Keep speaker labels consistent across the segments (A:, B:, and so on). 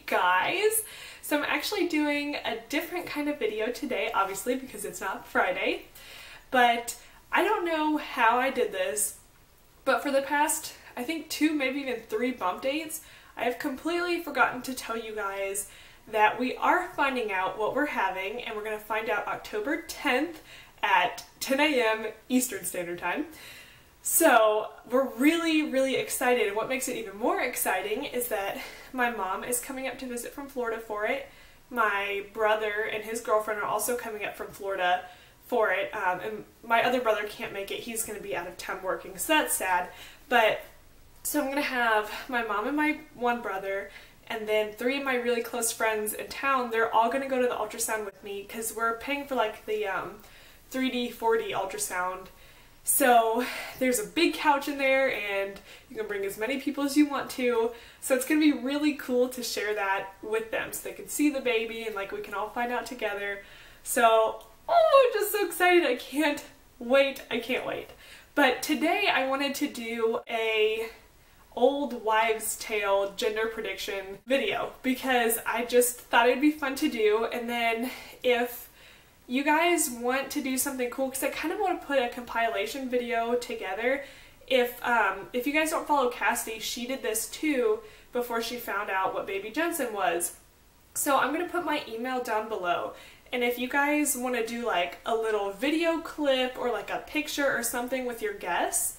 A: guys! So I'm actually doing a different kind of video today, obviously because it's not Friday, but I don't know how I did this, but for the past, I think 2, maybe even 3 bump dates, I have completely forgotten to tell you guys that we are finding out what we're having, and we're going to find out October 10th at 10 a.m. Eastern Standard Time. So we're really excited, and what makes it even more exciting is that my mom is coming up to visit from Florida for it. My brother and his girlfriend are also coming up from Florida for it, and my other brother can't make it. He's going to be out of town working, so that's sad. But so I'm going to have my mom and my one brother, and then 3 of my really close friends in town. They're all going to go to the ultrasound with me because we're paying for like the 3D, 4D ultrasound. So there's a big couch in there and you can bring as many people as you want to. So it's going to be really cool to share that with them so they can see the baby and like we can all find out together. So, oh, I'm just so excited. I can't wait. I can't wait. But today I wanted to do a old wives' tale gender prediction video because I just thought it'd be fun to do, and then if you guys want to do something cool, because I kind of want to put a compilation video together. If you guys don't follow Cassidy, she did this too before she found out what baby Jensen was. So I'm going to put my email down below, and if you guys want to do like a little video clip or like a picture or something with your guess,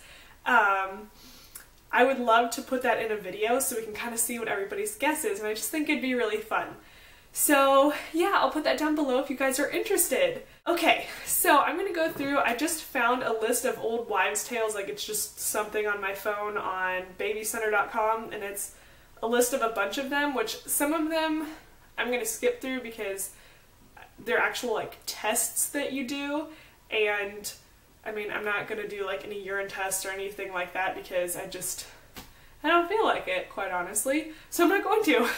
A: I would love to put that in a video so we can kind of see what everybody's guess is, and I just think it'd be really fun. So yeah, I'll put that down below if you guys are interested. Okay, so I'm going to go through, I just found a list of old wives' tales, like it's just something on my phone on babycenter.com, and it's a list of a bunch of them, which some of them I'm going to skip through because they're actual like tests that you do, and I mean I'm not going to do like any urine tests or anything like that because I don't feel like it, quite honestly, so I'm not going to.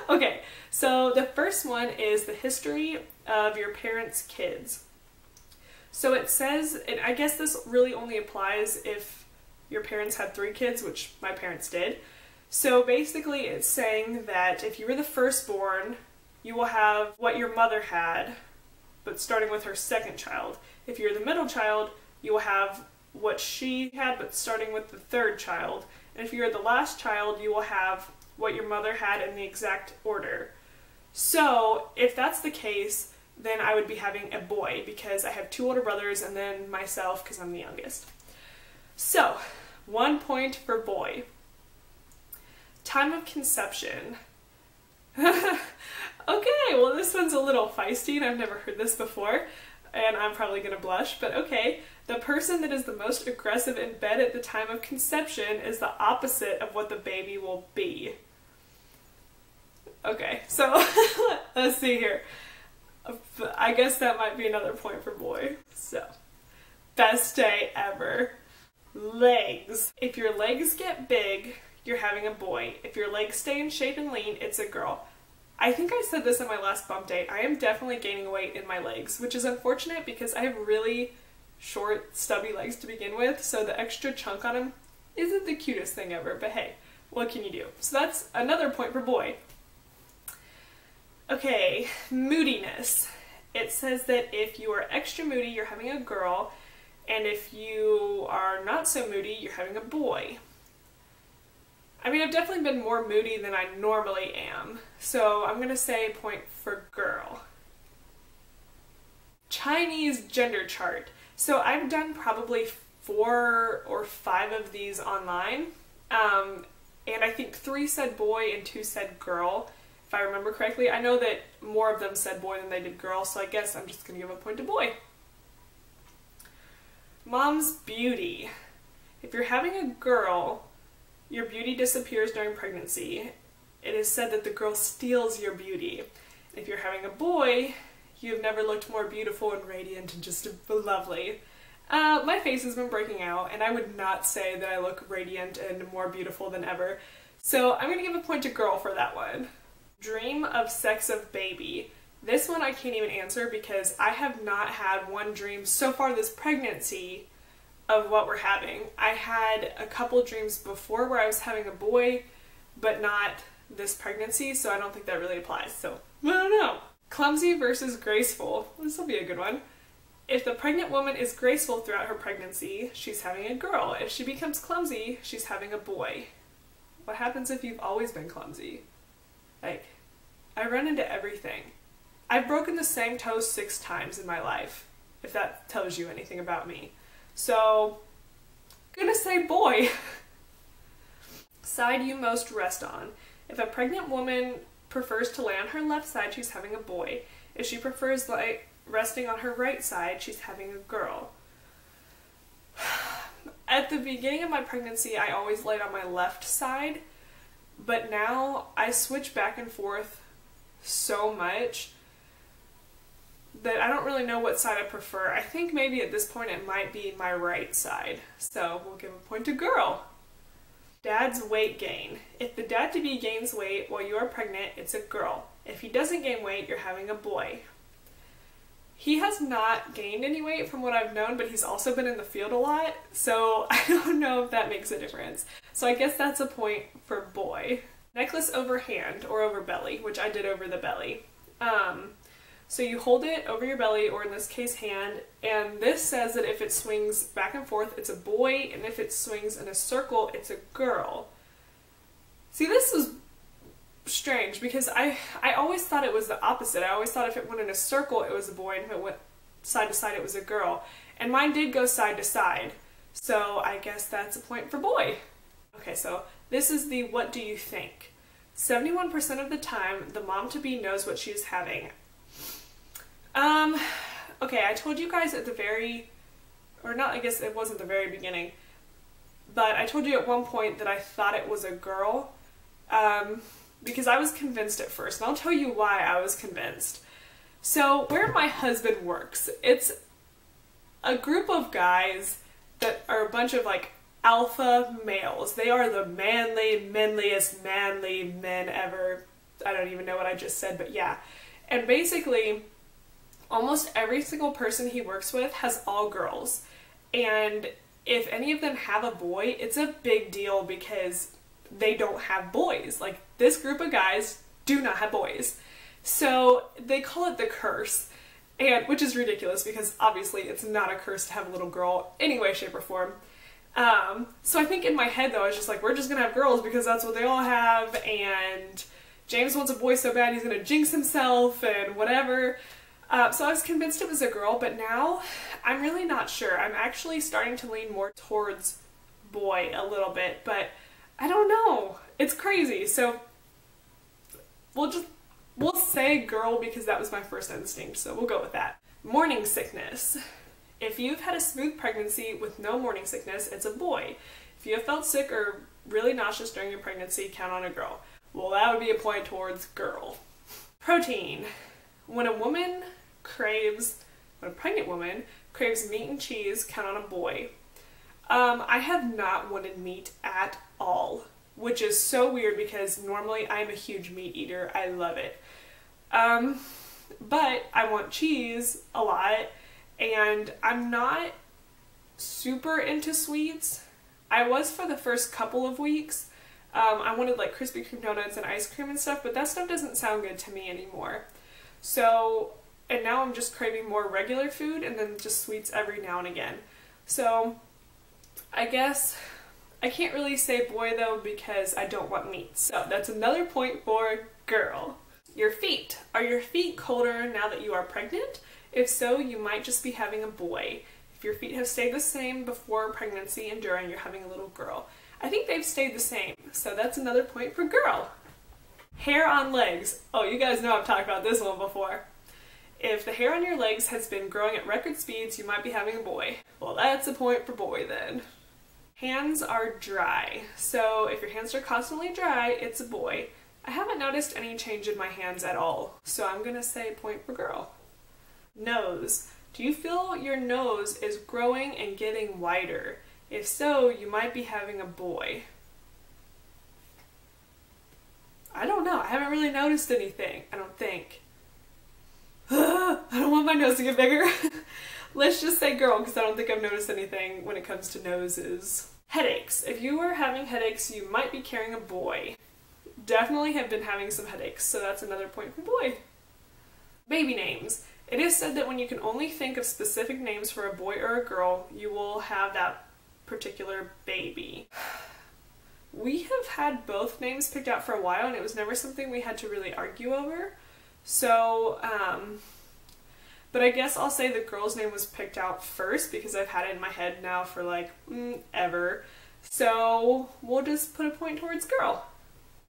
A: Okay, so the first one is the history of your parents' kids. So it says, and I guess this really only applies if your parents had 3 kids, which my parents did. So basically it's saying that if you were the firstborn, you will have what your mother had, but starting with her second child. If you're the middle child, you will have what she had, but starting with the 3rd child. And if you're the last child, you will have what your mother had in the exact order. So if that's the case, then I would be having a boy because I have 2 older brothers and then myself because I'm the youngest. So 1 point for boy. Time of conception. Okay, well this one's a little feisty and I've never heard this before and I'm probably gonna blush, but okay. The person that is the most aggressive in bed at the time of conception is the opposite of what the baby will be. Okay, so let's see here. I guess that might be another point for boy. So, best day ever. Legs. If your legs get big, you're having a boy. If your legs stay in shape and lean, it's a girl. I think I said this in my last bump date. I am definitely gaining weight in my legs, which is unfortunate because I have really short, stubby legs to begin with, so the extra chunk on them isn't the cutest thing ever, but hey, what can you do? So that's another point for boy. Okay, moodiness. It says that if you are extra moody, you're having a girl, and if you are not so moody, you're having a boy. I mean, I've definitely been more moody than I normally am, so I'm going to say point for girl. Chinese gender chart. So I've done probably 4 or 5 of these online, and I think 3 said boy and 2 said girl, if I remember correctly. I know that more of them said boy than they did girl, so I guess I'm just going to give a point to boy. Mom's beauty. If you're having a girl, your beauty disappears during pregnancy. It is said that the girl steals your beauty. If you're having a boy, you've never looked more beautiful and radiant and just lovely. My face has been breaking out, and I would not say that I look radiant and more beautiful than ever. So I'm going to give a point to girl for that one. Dream of sex of baby. This one I can't even answer because I have not had one dream so far this pregnancy of what we're having. I had a couple dreams before where I was having a boy, but not this pregnancy, so I don't think that really applies. So, I don't know. Clumsy versus graceful. This will be a good one. If the pregnant woman is graceful throughout her pregnancy, she's having a girl. If she becomes clumsy, she's having a boy. What happens if you've always been clumsy? Like, I run into everything. I've broken the same toe 6 times in my life, if that tells you anything about me. So, I'm gonna say boy. Side you most rest on. If a pregnant woman prefers to lay on her left side, she's having a boy. If she prefers resting on her right side, she's having a girl. At the beginning of my pregnancy, I always laid on my left side, but now I switch back and forth so much that I don't really know what side I prefer. I think maybe at this point it might be my right side. So we'll give a point to girl. Dad's weight gain. If the dad-to-be gains weight while you are pregnant, it's a girl. If he doesn't gain weight, you're having a boy. He has not gained any weight from what I've known, but he's also been in the field a lot, so I don't know if that makes a difference. So I guess that's a point for boy. Necklace over hand or over belly, which I did over the belly. So you hold it over your belly, or in this case hand, and this says that if it swings back and forth, it's a boy, and if it swings in a circle, it's a girl. See, this is strange because I always thought it was the opposite. I always thought if it went in a circle, it was a boy, and if it went side to side, it was a girl. And mine did go side to side, so I guess that's a point for boy. Okay, so this is the what do you think? 71% of the time, the mom-to-be knows what she's having. Okay, I told you guys at the very, or not, I guess it wasn't the very beginning, but I told you at one point that I thought it was a girl, because I was convinced at first, and I'll tell you why I was convinced. So, where my husband works, it's a group of guys that are a bunch of, like, alpha males. They are the manliest manly men ever. I don't even know what I just said, but yeah. And basically, almost every single person he works with has all girls. And if any of them have a boy, it's a big deal because they don't have boys. Like, this group of guys do not have boys. So they call it the curse, and which is ridiculous because obviously it's not a curse to have a little girl any way, shape, or form. So I think in my head though, I was just like, we're just gonna have girls because that's what they all have, and James wants a boy so bad he's gonna jinx himself and whatever. So I was convinced it was a girl, but now I'm really not sure. I'm actually starting to lean more towards boy a little bit, but I don't know. It's crazy. So we'll say girl because that was my first instinct, so we'll go with that. Morning sickness. If you've had a smooth pregnancy with no morning sickness, it's a boy. If you have felt sick or really nauseous during your pregnancy, count on a girl. Well, that would be a point towards girl. Protein. When a pregnant woman craves meat and cheese, count on a boy. I have not wanted meat at all, which is so weird because normally I'm a huge meat eater. I love it. But I want cheese a lot, and I'm not super into sweets. I was for the first couple of weeks. I wanted like Krispy Kreme donuts and ice cream and stuff, but that stuff doesn't sound good to me anymore. So, and now I'm just craving more regular food and then just sweets every now and again. So, I guess I can't really say boy though because I don't want meat. So that's another point for girl. Your feet. Are your feet colder now that you are pregnant? If so, you might just be having a boy. If your feet have stayed the same before pregnancy and during, you're having a little girl. I think they've stayed the same, so that's another point for girl. Hair on legs. Oh, you guys know I've talked about this one before. If the hair on your legs has been growing at record speeds, you might be having a boy. Well, that's a point for boy then. Hands are dry. So if your hands are constantly dry, it's a boy. I haven't noticed any change in my hands at all, so I'm gonna say point for girl. Nose. Do you feel your nose is growing and getting wider? If so, you might be having a boy. I don't know. I haven't really noticed anything, I don't think. I don't want my nose to get bigger. Let's just say girl, because I don't think I've noticed anything when it comes to noses. Headaches. If you are having headaches, you might be carrying a boy. definitely have been having some headaches, so that's another point for boy. Baby names. It is said that when you can only think of specific names for a boy or a girl, you will have that particular baby. We have had both names picked out for a while, and it was never something we had to really argue over. So, but I guess I'll say the girl's name was picked out first because I've had it in my head now for like ever. So we'll just put a point towards girl.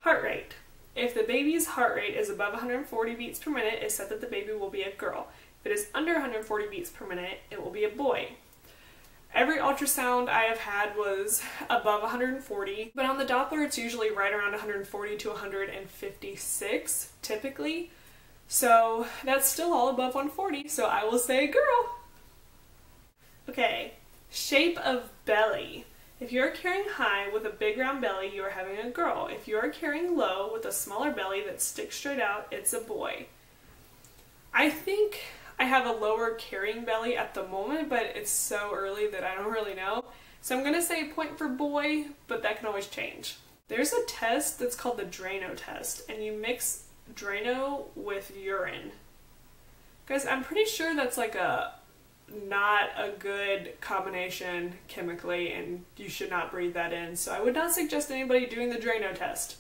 A: Heart rate. If the baby's heart rate is above 140 beats per minute, it's said that the baby will be a girl. If it is under 140 beats per minute, it will be a boy. Every ultrasound I have had was above 140, but on the Doppler it's usually right around 140 to 156, typically. So that's still all above 140, so I will say girl. Okay, shape of belly. If you are carrying high with a big round belly, you are having a girl. If you are carrying low with a smaller belly that sticks straight out, it's a boy. I think I have a lower carrying belly at the moment, but it's so early that I don't really know. So I'm going to say a point for boy, but that can always change. There's a test that's called the Drano test, and you mix Drano with urine. Guys, I'm pretty sure that's like not a good combination chemically, and you should not breathe that in. So I would not suggest anybody doing the Drano test.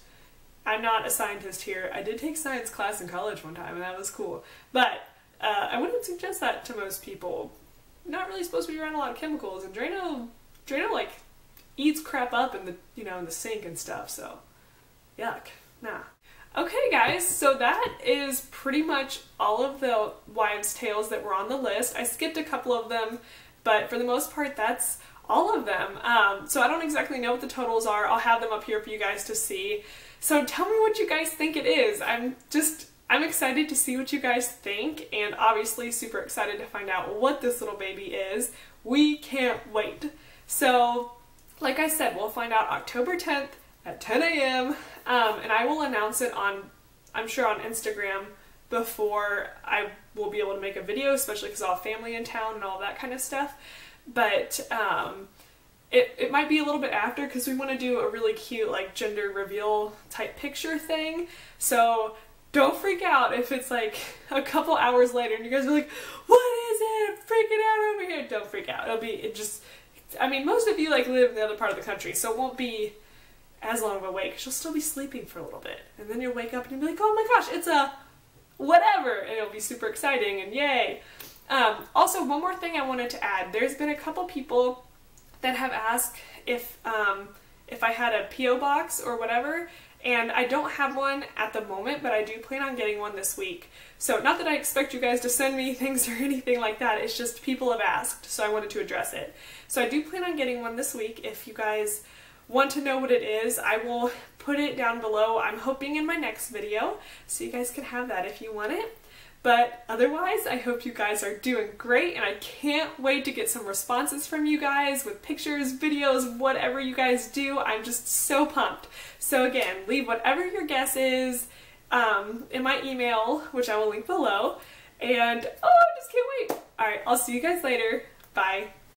A: I'm not a scientist here. I did take science class in college one time, and that was cool. But I wouldn't suggest that to most people. Not really supposed to be around a lot of chemicals, and Drano like eats crap up in the in the sink and stuff. So yuck, nah. Okay guys, so that is pretty much all of the wives' tales that were on the list. I skipped a couple of them, but for the most part that's all of them. So I don't exactly know what the totals are. I'll have them up here for you guys to see. So tell me what you guys think it is. I'm excited to see what you guys think, and obviously super excited to find out what this little baby is. We can't wait. So like I said, we'll find out October 10th at 10 a.m. And I will announce it on, I'm sure on Instagram before I will be able to make a video, especially because I'll have family in town and all that kind of stuff. But it might be a little bit after because we want to do a really cute like gender reveal type picture thing. So don't freak out if it's like a couple hours later and you guys are like, what is it? I'm freaking out over here. Don't freak out. I mean, most of you like live in the other part of the country, so it won't be as long of a wait because you'll still be sleeping for a little bit. And then you'll wake up and you'll be like, oh my gosh, it's a whatever. And it'll be super exciting and yay. Also, one more thing I wanted to add. There's been a couple people that have asked if I had a P.O. box or whatever, and I don't have one at the moment, but I do plan on getting one this week. So not that I expect you guys to send me things or anything like that, it's just people have asked, so I wanted to address it. So I do plan on getting one this week. If you guys want to know what it is, I will put it down below. I'm hoping in my next video, so you guys can have that if you want it. But otherwise, I hope you guys are doing great, and I can't wait to get some responses from you guys with pictures, videos, whatever you guys do. I'm just so pumped. So again, leave whatever your guess is in my email, which I will link below. And oh, I just can't wait. All right, I'll see you guys later. Bye.